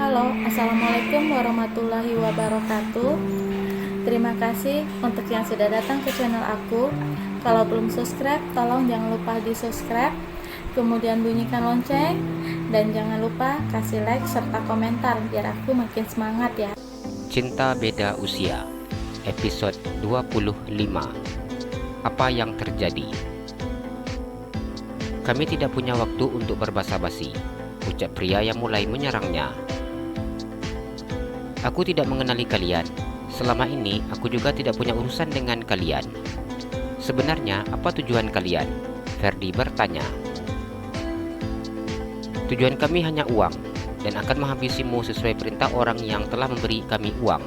Halo, Assalamualaikum warahmatullahi wabarakatuh. Terima kasih untuk yang sudah datang ke channel aku. Kalau belum subscribe, tolong jangan lupa di subscribe, kemudian bunyikan lonceng, dan jangan lupa kasih like serta komentar biar aku makin semangat ya. Cinta Beda Usia, episode 25. Apa yang terjadi? Kami tidak punya waktu untuk berbasa-basi, ucap pria yang mulai menyerangnya. Aku tidak mengenali kalian. Selama ini aku juga tidak punya urusan dengan kalian. Sebenarnya apa tujuan kalian? Ferdi bertanya. Tujuan kami hanya uang dan akan menghabisimu sesuai perintah orang yang telah memberi kami uang.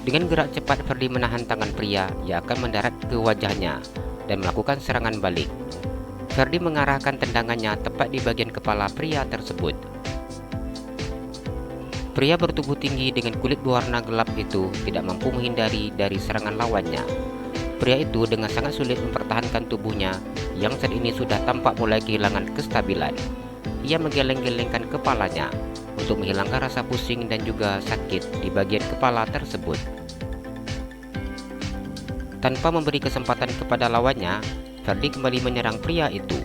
Dengan gerak cepat Ferdi menahan tangan pria yang akan mendarat ke wajahnya dan melakukan serangan balik. Ferdi mengarahkan tendangannya tepat di bagian kepala pria tersebut. Pria bertubuh tinggi dengan kulit berwarna gelap itu tidak mampu menghindari dari serangan lawannya. Pria itu dengan sangat sulit mempertahankan tubuhnya yang saat ini sudah tampak mulai kehilangan kestabilan. Ia menggeleng-gelengkan kepalanya untuk menghilangkan rasa pusing dan juga sakit di bagian kepala tersebut. Tanpa memberi kesempatan kepada lawannya, Ferdi kembali menyerang pria itu.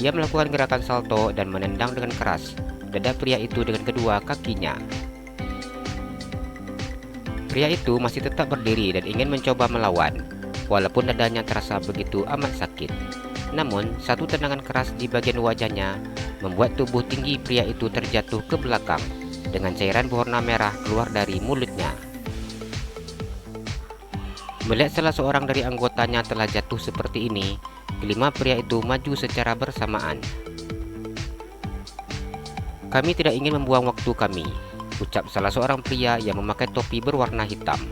Ia melakukan gerakan salto dan menendang dengan keras dada pria itu dengan kedua kakinya. Pria itu masih tetap berdiri dan ingin mencoba melawan, walaupun dadanya terasa begitu amat sakit. Namun, satu tendangan keras di bagian wajahnya membuat tubuh tinggi pria itu terjatuh ke belakang dengan cairan berwarna merah keluar dari mulutnya. Melihat salah seorang dari anggotanya telah jatuh seperti ini, kelima pria itu maju secara bersamaan. Kami tidak ingin membuang waktu kami, ucap salah seorang pria yang memakai topi berwarna hitam.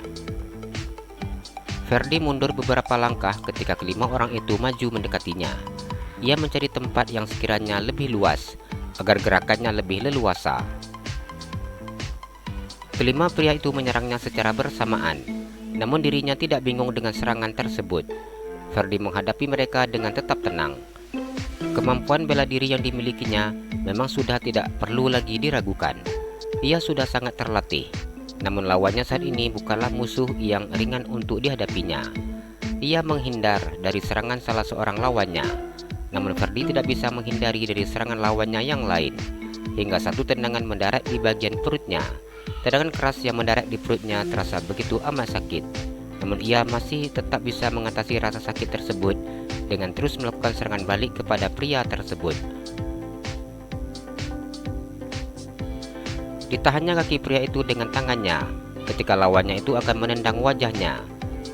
Ferdi mundur beberapa langkah ketika kelima orang itu maju mendekatinya. Ia mencari tempat yang sekiranya lebih luas, agar gerakannya lebih leluasa. Kelima pria itu menyerangnya secara bersamaan, namun dirinya tidak bingung dengan serangan tersebut. Ferdi menghadapi mereka dengan tetap tenang. Kemampuan bela diri yang dimilikinya memang sudah tidak perlu lagi diragukan. Ia sudah sangat terlatih. Namun lawannya saat ini bukanlah musuh yang ringan untuk dihadapinya. Ia menghindar dari serangan salah seorang lawannya. Namun Ferdi tidak bisa menghindari dari serangan lawannya yang lain. Hingga satu tendangan mendarat di bagian perutnya. Tendangan keras yang mendarat di perutnya terasa begitu amat sakit. Namun ia masih tetap bisa mengatasi rasa sakit tersebut dengan terus melakukan serangan balik kepada pria tersebut. Ditahannya kaki pria itu dengan tangannya ketika lawannya itu akan menendang wajahnya.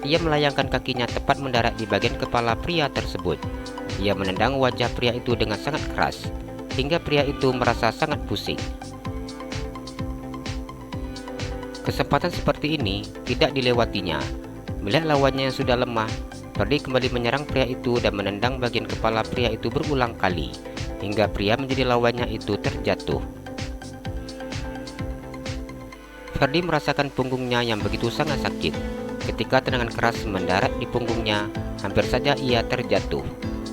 Ia melayangkan kakinya tepat mendarat di bagian kepala pria tersebut. Ia menendang wajah pria itu dengan sangat keras hingga pria itu merasa sangat pusing. Kesempatan seperti ini tidak dilewatinya. Melihat lawannya yang sudah lemah, Ferdi kembali menyerang pria itu dan menendang bagian kepala pria itu berulang kali hingga pria menjadi lawannya itu terjatuh. Ferdi merasakan punggungnya yang begitu sangat sakit. Ketika tendangan keras mendarat di punggungnya, hampir saja ia terjatuh.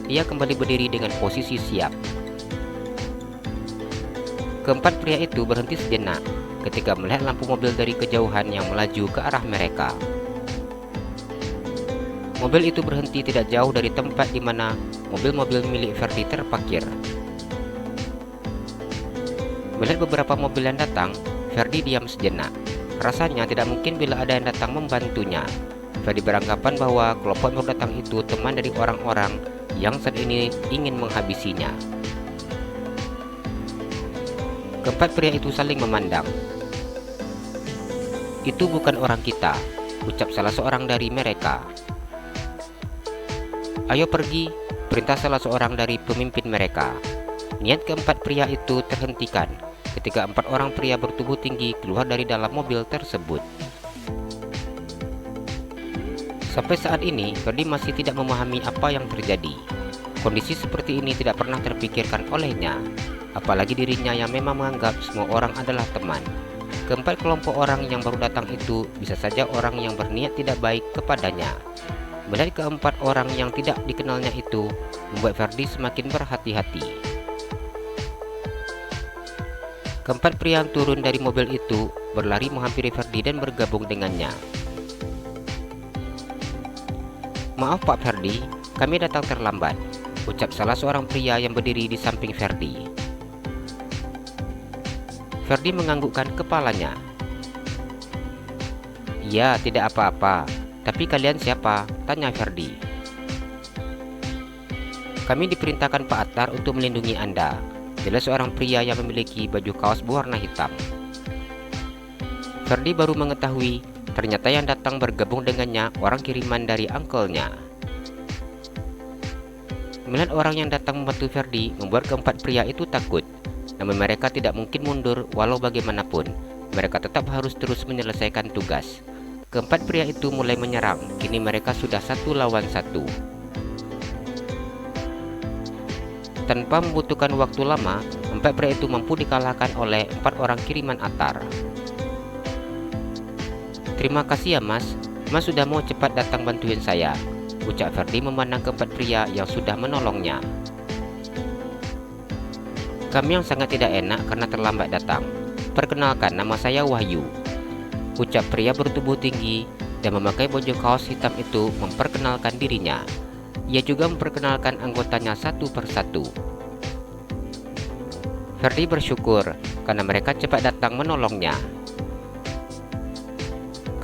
Ia kembali berdiri dengan posisi siap. Keempat pria itu berhenti sejenak ketika melihat lampu mobil dari kejauhan yang melaju ke arah mereka. Mobil itu berhenti tidak jauh dari tempat di mana mobil-mobil milik Ferdi terparkir. Melihat beberapa mobil yang datang, Ferdi diam sejenak. Rasanya tidak mungkin bila ada yang datang membantunya. Ferdi beranggapan bahwa kelompok yang baru datang itu teman dari orang-orang yang saat ini ingin menghabisinya. Keempat pria itu saling memandang. Itu bukan orang kita, ucap salah seorang dari mereka. Ayo pergi, perintah salah seorang dari pemimpin mereka. Niat keempat pria itu terhentikan ketika empat orang pria bertubuh tinggi keluar dari dalam mobil tersebut. Sampai saat ini, Ferdi masih tidak memahami apa yang terjadi. Kondisi seperti ini tidak pernah terpikirkan olehnya, apalagi dirinya yang memang menganggap semua orang adalah teman. Keempat kelompok orang yang baru datang itu bisa saja orang yang berniat tidak baik kepadanya. Melihat keempat orang yang tidak dikenalnya itu membuat Ferdi semakin berhati-hati. Keempat pria yang turun dari mobil itu berlari menghampiri Ferdi dan bergabung dengannya. "Maaf Pak Ferdi, kami datang terlambat," ucap salah seorang pria yang berdiri di samping Ferdi. Ferdi menganggukkan kepalanya. "Ya, tidak apa-apa. Tapi kalian siapa?" tanya Ferdi. "Kami diperintahkan Pak Attar untuk melindungi Anda," jelas seorang pria yang memiliki baju kaos berwarna hitam. Ferdi baru mengetahui ternyata yang datang bergabung dengannya orang kiriman dari uncle-nya. Melihat orang yang datang membantu Ferdi membuat keempat pria itu takut. Namun mereka tidak mungkin mundur walau bagaimanapun. Mereka tetap harus terus menyelesaikan tugas. Keempat pria itu mulai menyerang. Kini mereka sudah 1 lawan 1. Tanpa membutuhkan waktu lama, 4 pria itu mampu dikalahkan oleh 4 orang kiriman Attar. "Terima kasih ya Mas. Mas sudah mau cepat datang bantuin saya," ucap Ferdi memandang keempat pria yang sudah menolongnya. "Kami yang sangat tidak enak karena terlambat datang. Perkenalkan, nama saya Wahyu," ucap pria bertubuh tinggi dan memakai baju kaos hitam itu memperkenalkan dirinya. Ia juga memperkenalkan anggotanya satu persatu. Ferdi bersyukur karena mereka cepat datang menolongnya.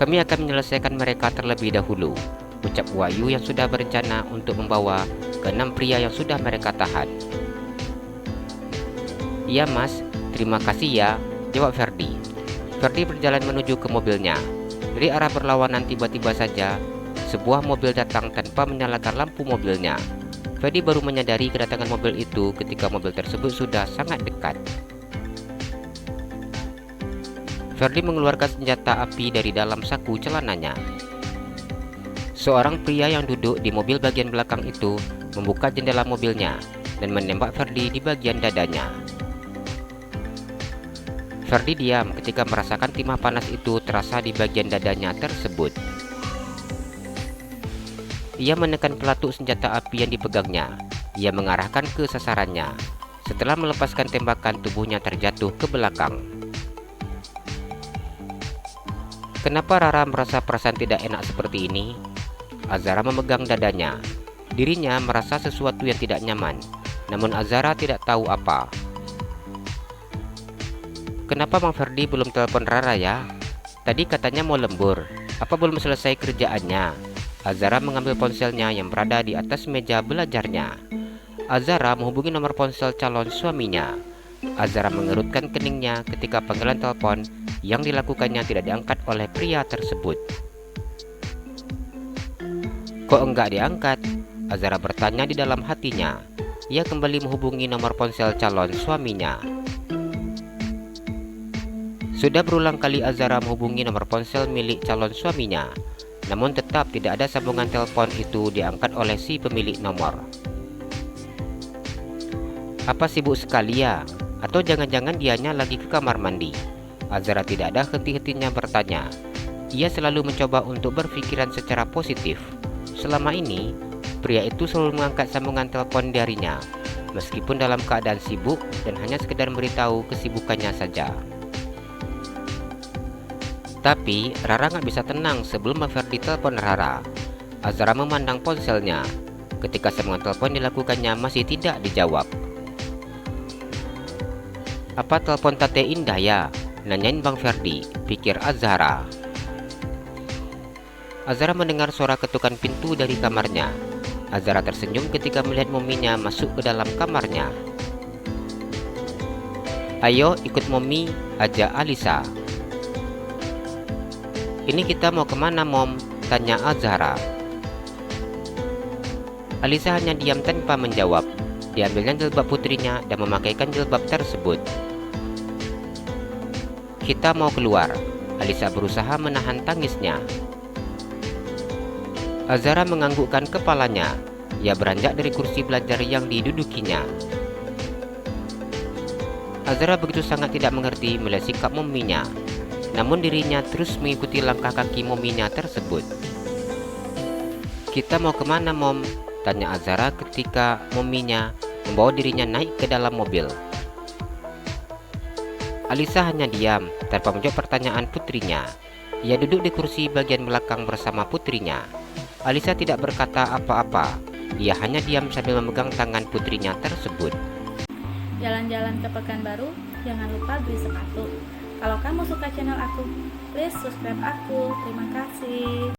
"Kami akan menyelesaikan mereka terlebih dahulu," ucap Wahyu yang sudah berencana untuk membawa ke-6 pria yang sudah mereka tahan. "Iya Mas, terima kasih ya," jawab Ferdi. Ferdi berjalan menuju ke mobilnya. Dari arah berlawanan tiba-tiba saja sebuah mobil datang tanpa menyalakan lampu mobilnya. Ferdi baru menyadari kedatangan mobil itu ketika mobil tersebut sudah sangat dekat. Ferdi mengeluarkan senjata api dari dalam saku celananya. Seorang pria yang duduk di mobil bagian belakang itu membuka jendela mobilnya dan menembak Ferdi di bagian dadanya. Ferdi diam ketika merasakan timah panas itu terasa di bagian dadanya tersebut. Ia menekan pelatuk senjata api yang dipegangnya. Ia mengarahkan ke sasarannya. Setelah melepaskan tembakan, tubuhnya terjatuh ke belakang. "Kenapa Rara merasa perasaan tidak enak seperti ini?" Azara memegang dadanya. Dirinya merasa sesuatu yang tidak nyaman. Namun Azara tidak tahu apa. "Kenapa Bang Ferdi belum telepon Rara ya? Tadi katanya mau lembur. Apa belum selesai kerjaannya?" Azara mengambil ponselnya yang berada di atas meja belajarnya. Azara menghubungi nomor ponsel calon suaminya. Azara mengerutkan keningnya ketika panggilan telepon yang dilakukannya tidak diangkat oleh pria tersebut. "Kok enggak diangkat?" Azara bertanya di dalam hatinya. Ia kembali menghubungi nomor ponsel calon suaminya. Sudah berulang kali Azara menghubungi nomor ponsel milik calon suaminya. Namun tetap tidak ada sambungan telepon itu diangkat oleh si pemilik nomor. "Apa sibuk sekali ya? Atau jangan-jangan dianya lagi ke kamar mandi?" Azara tidak ada henti-hentinya bertanya. Ia selalu mencoba untuk berpikiran secara positif. Selama ini, pria itu selalu mengangkat sambungan telepon darinya, meskipun dalam keadaan sibuk dan hanya sekedar memberitahu kesibukannya saja. Tapi Rara nggak bisa tenang sebelum Ferdi telepon Rara. Azara memandang ponselnya. Ketika sambungan telepon dilakukannya masih tidak dijawab. "Apa telepon Tate Indah ya?" nanyain Bang Ferdi, pikir Azara. Azara mendengar suara ketukan pintu dari kamarnya. Azara tersenyum ketika melihat mominya masuk ke dalam kamarnya. "Ayo ikut momi," ajak Alisa. "Ini kita mau kemana Mom?" tanya Azara. Alisa hanya diam tanpa menjawab. Diambilnya jilbab putrinya dan memakaikan jilbab tersebut. "Kita mau keluar." Alisa berusaha menahan tangisnya. Azara menganggukkan kepalanya. Ia beranjak dari kursi belajar yang didudukinya. Azara begitu sangat tidak mengerti melihat sikap mominya. Namun dirinya terus mengikuti langkah kaki mominya tersebut. "Kita mau kemana Mom?" tanya Azara ketika mominya membawa dirinya naik ke dalam mobil. Alisa hanya diam tanpa menjawab pertanyaan putrinya. Ia duduk di kursi bagian belakang bersama putrinya. Alisa tidak berkata apa-apa. Ia hanya diam sambil memegang tangan putrinya tersebut. Jalan-jalan ke Pekanbaru, jangan lupa beli sepatu. Kalau kamu suka channel aku, please subscribe aku. Terima kasih.